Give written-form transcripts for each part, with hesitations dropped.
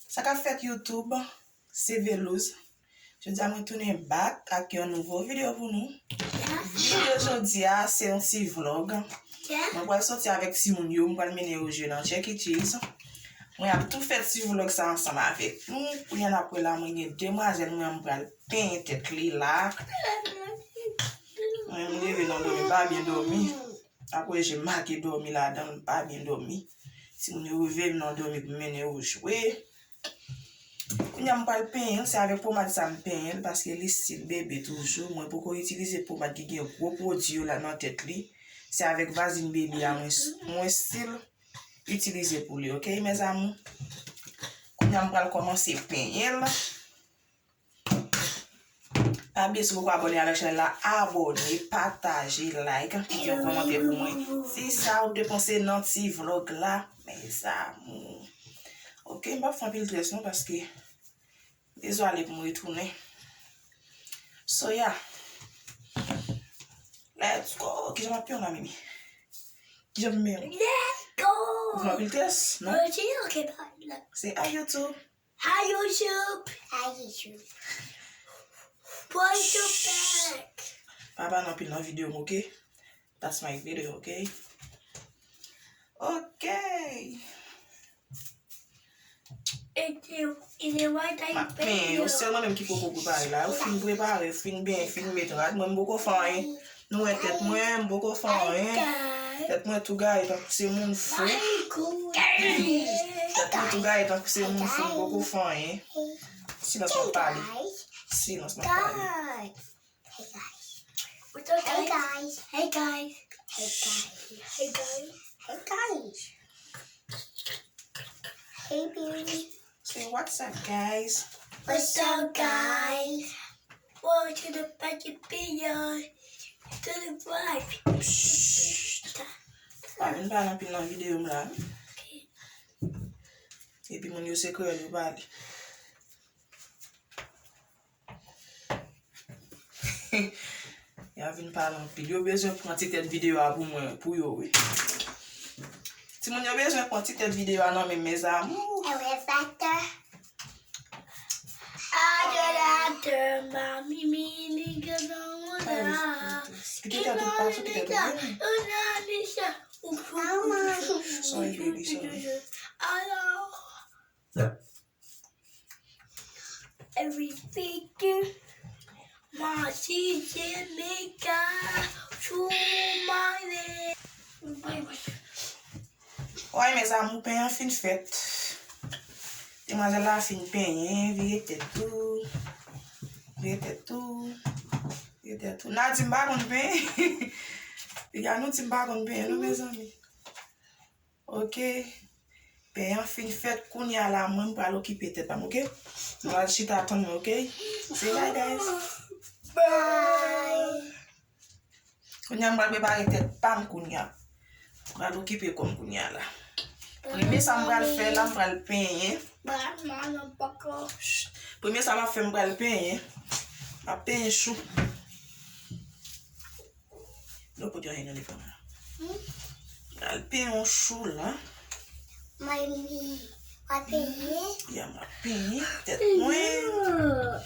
Ça qu'a fait YouTube, c'est Velouz. Je dis à moi tourner back avec une nouvelle vidéo pour nous. Vidéo aujourd'hui, c'est un petit vlog. Je vais sortir avec Timoun, je vais mener au jeu dans chucke.cheese. Je vais tout faire ce vlog ça ensemble avec nous. Puis après là, je vais demoiselle, je vais peindre tête là. Je vais me lever dans le pas bien dormi. Après j'ai marqué dormi là-dedans, pas bien dormi. Si vous ne revez non dormi pour mener au jouer. Quand je parle de peindre, c'est avec pommade ça me peindre parce que les styles bébé toujours. Moi, pour utiliser pommade qui a un gros produit là dans la tête, c'est avec vaseline bébé à mon style utilisé pour lui, ok mes amis? Quand je parle commencer à peindre, pas oublier si vous pouvez abonner à la chaîne là, abonner, partager, like, et commenter pour moi. Si ça vous dépensez dans ce vlog là, mes amis. Ok, je vais faire un peu de dress parce que désolé pour me retourner. So yeah, let's go. Qui j'aime bien la mimi? Qui j'aime bien? Let's go. Vous m'avez le test, non? Okay, C'est à YouTube. Hi YouTube. Hi YouTube. Push your back. Papa n'a plus dans la vidéo, ok? That's my video, ok? Ok. Is it white that Mais c'est moi-même qui faut préparer là. Vous finissez préparer, vous finissez bien, vous finissez mettre. Moi, beaucoup faire. Nous, tête, moi, beaucoup faire. Tête, moi, tout gars, c'est mon fou. Tête, moi, tout gars, c'est mon fou, beaucoup faire. Sinon, je ne parle pas. Sinon, je ne parle pas. Hey guys. Hey guys. Hey guys. Hey guys. Hey guys. Hey baby. Say what's up, guys? What's up, guys? Welcome to the budget video. To the right. Je ne parle pas dans la vidéo là. Et puis, mon Dieu, c'est que je parle. Il y a une parole en pile. Yo besoin de prendre cette vidéo pour moi, pour yo, oui. Si mon yo besoin de prendre cette vidéo non mais mes amours. Mami, mini, gazona. Sorry, baby, sorry. Everything. My season maker. To my Ouais, mes amours, paye en fin fête. Demoiselle la fin paye, vérité tout. Vérité tout. Vérité tout. Na timba kon paye. Il y a nous timba kon paye, nous mes amis. Ok. Paye en fin fête, qu'on y a la main pour l'occuper tête, ok? On va chita attendre, ok? Say bye, guys. Bye. Qu'on y a m'ba préparer tête pam qu'on y a. On va l'occuper comme qu'on y a là. Premier ça m'va le faire là, m'va le peigner. Premier ça m'a fait m'va le peigner. Ma peigner chou. Non pour dire rien dans les caméras. Le peigner en chou là. Mamie, ma peigner. Il y a ma peigner tête moins.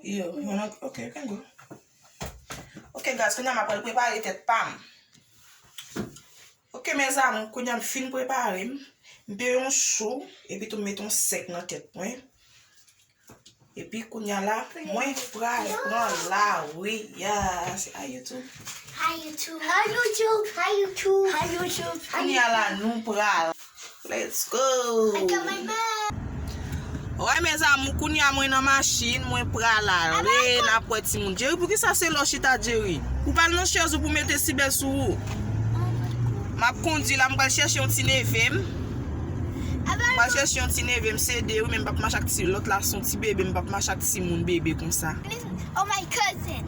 Yeah, okay, can go. Ok, guys, quand on a préparé tête pam. Ok, mes amis, quand on a fini préparé, je mets un chaud et puis tu mets ton sec dans la tête. Et puis, quand on a là, moi, je prends là, oui, yeah, c'est à YouTube. Hi YouTube. Hi YouTube. Hi YouTube. Hi YouTube. Quand on a là, nous prenons. Let's go. I got my bag. Ouais, mes amis, quand on a moi dans la machine, moi, je prends là, oui, n'a pas de monde. Jerry, pour qui ça c'est l'ochita, Jerry? Ou pas de chose pour mettre si belle sur vous? Ma conduit là, je vais chercher un petit nevem. Je vais chercher un petit nevem, CD, ou même pas marcher avec l'autre là, son petit bébé, je vais marcher avec mon bébé comme ça. Oh, my cousin.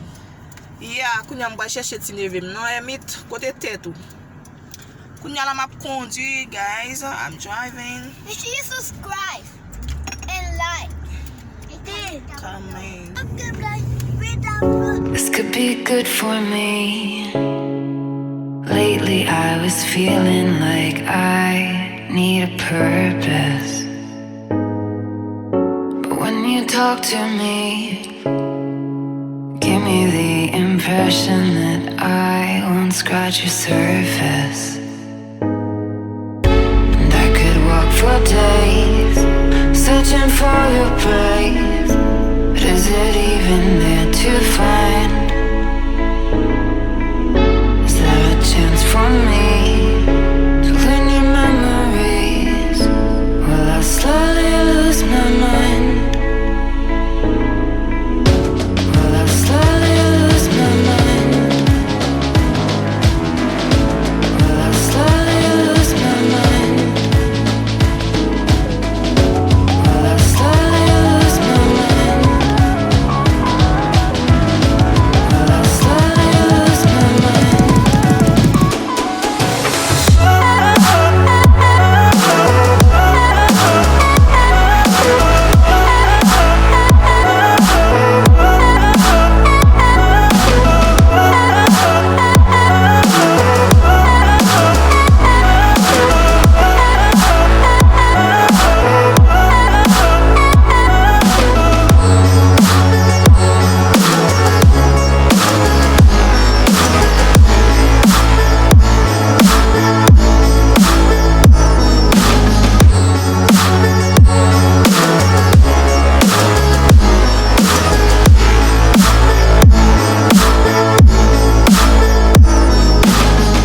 Yeah, quand je vais chercher un petit nevem, non, Emit, côté tête. Quand je vais conduire, guys, I'm driving. Make sure you subscribe and like. Come in. This could be good for me. Lately I was feeling like I need a purpose. But when you talk to me, give me the impression that I won't scratch your surface. And I could walk for days, searching for your praise. But is it even there to find? Is there a chance for me to clean your memories? Will I slowly lose my mind? Will I slowly lose my mind? Will I slowly lose my mind? Will I slowly lose my mind? Will I slowly lose my mind?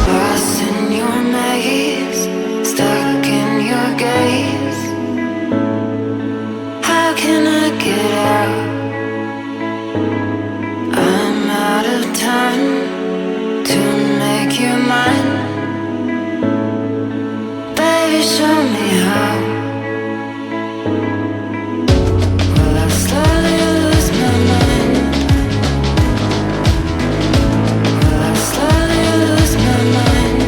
Lost in your maze, stuck in your gaze. How can I get out? I'm out of time to make you mine. Baby, show me how. Will I slowly lose my mind? Will I slowly lose my mind?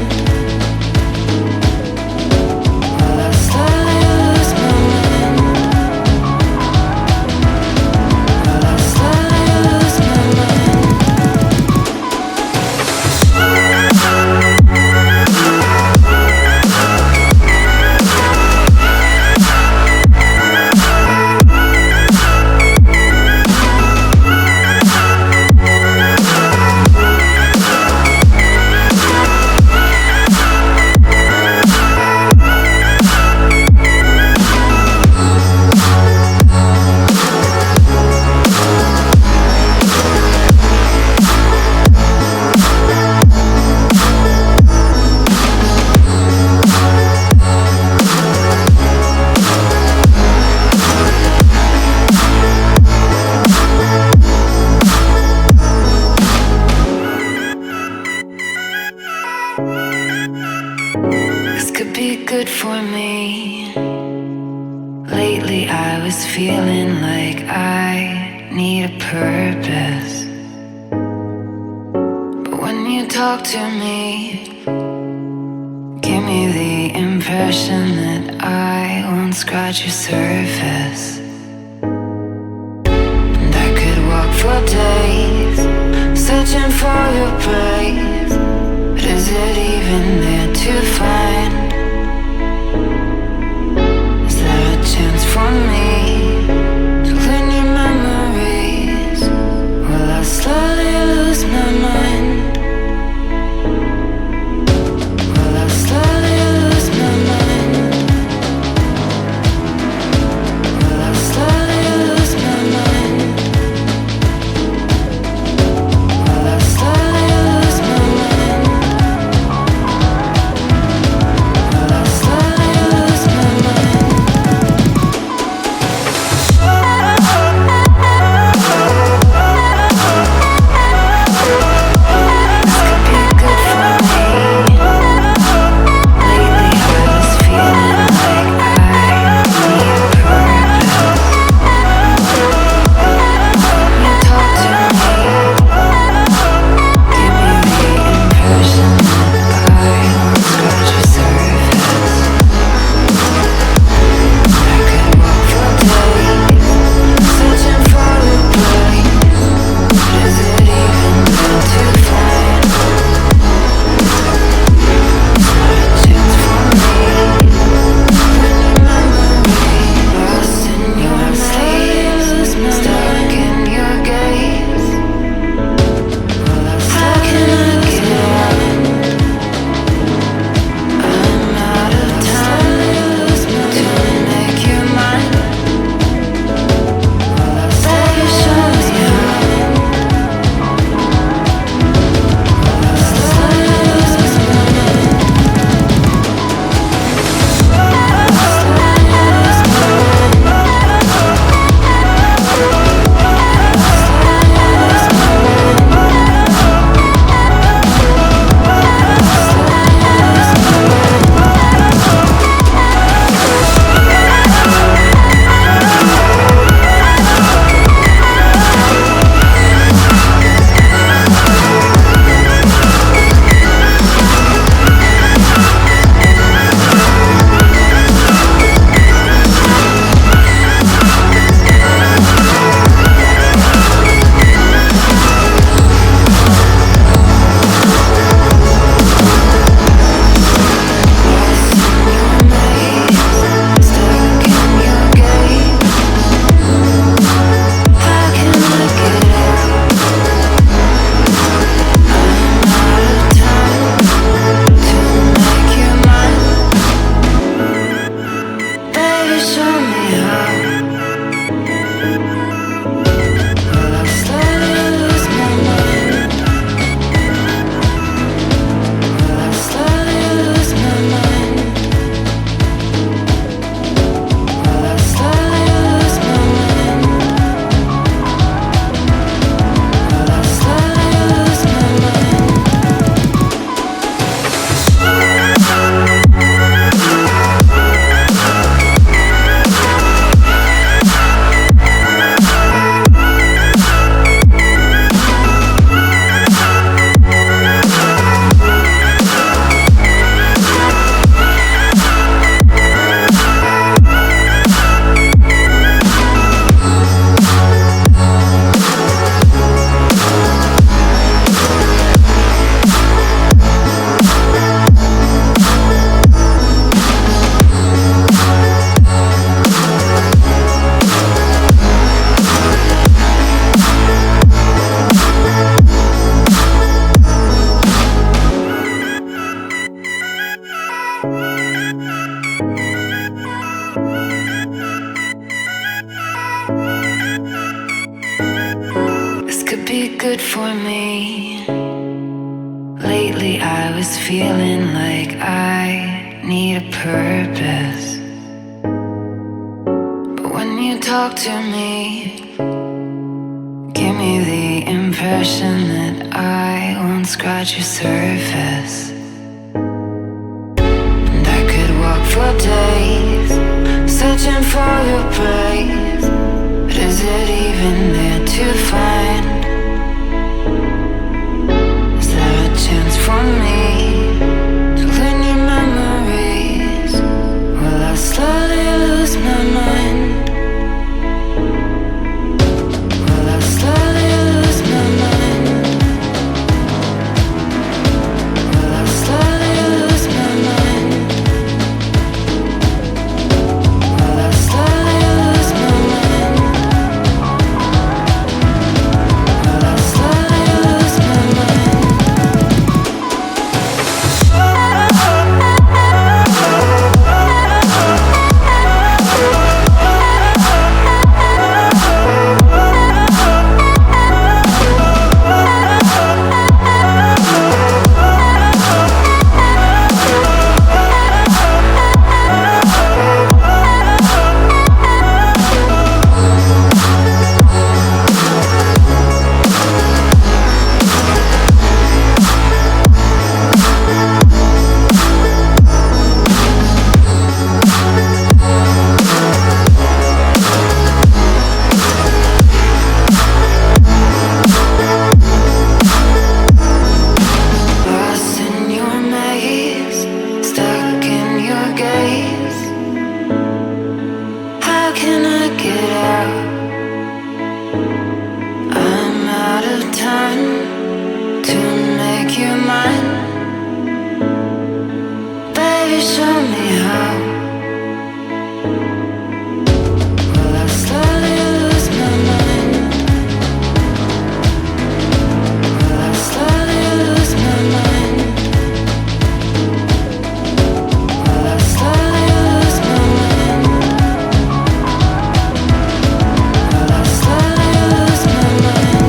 Will I slowly lose my mind? Will I slowly lose my mind? This could be good for me. Lately I was feeling like I need a purpose. But when you talk to me, give me the impression that I won't scratch your surface. And I could walk for days, searching for your praise. But is it even there to find? Is there a chance for me to clean your memories? Will I slowly lose my mind? Will I slowly lose my mind? Will I slowly lose my mind? Will I slowly lose my mind? good for me. Lately I was feeling like I need a purpose. But when you talk to me, give me the impression that I won't scratch your surface. And I could walk for days, searching for your praise. But is it even there to find? Is there a chance for me to learn your memories? Will I slowly lose my mind? Will I slowly lose my mind? Will I slowly lose my mind? Will I slowly lose my mind? Will I slowly lose my mind? Lost in your maze, stuck in your gaze. How can I get out? I'm out of time to make you mine. Baby, show me how. Will I slowly lose my mind? Will I slowly lose my mind? Will I slowly lose my mind? Will I slowly lose my mind?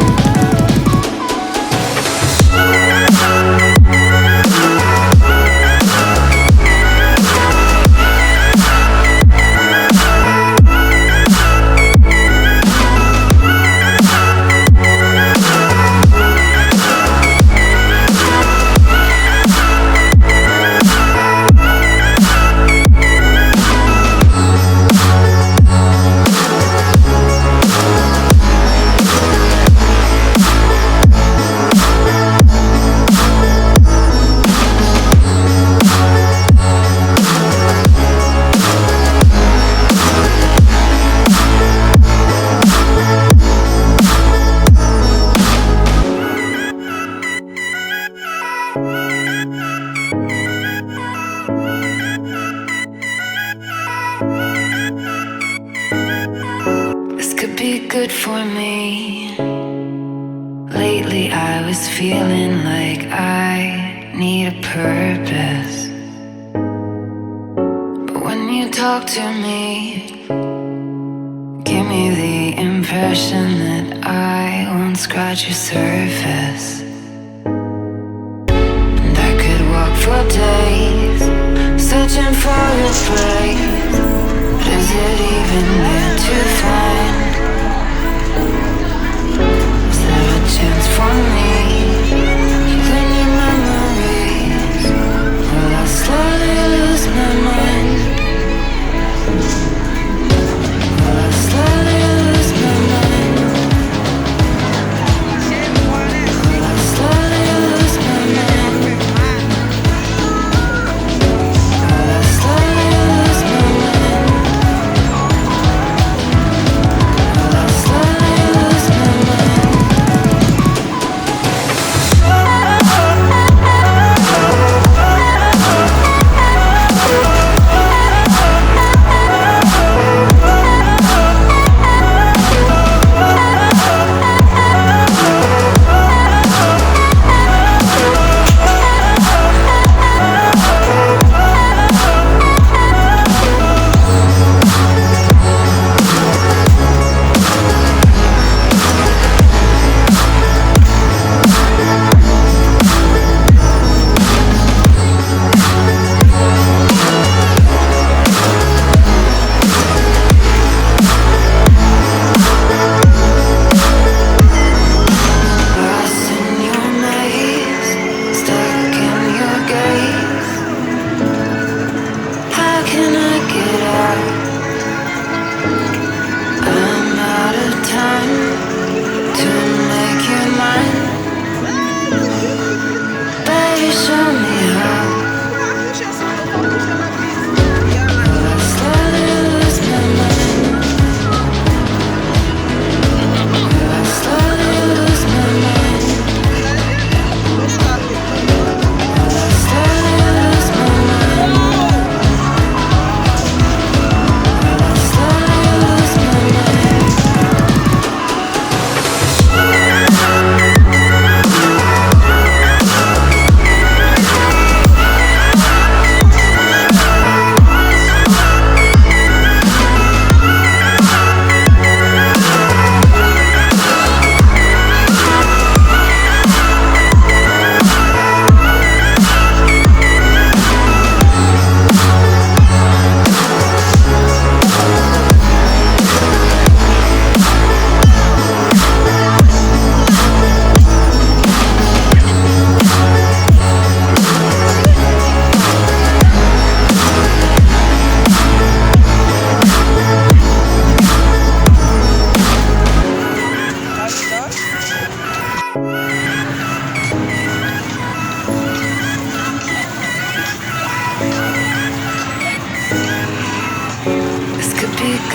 This could be good for me. Lately I was feeling like I need a purpose. But when you talk to me, give me the impression that I won't scratch your surface. And I could walk for days, searching for your praise. But is it even there to find? Is there a chance for me to learn your memories? Will I slowly lose my mind? Will I slowly lose my mind? Will I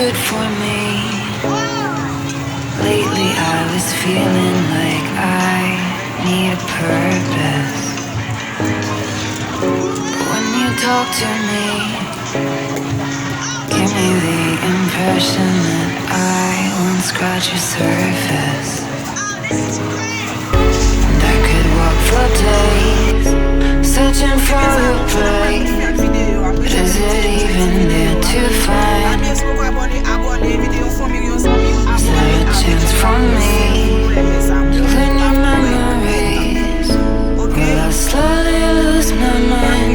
good for me. Lately I was feeling like I need a purpose. When you talk to me, give me the impression that I won't scratch your surface. And I could walk for days, searching for a break. But is it even there to find? Is there a chance for me to clean your memories? Will I slowly lose my mind?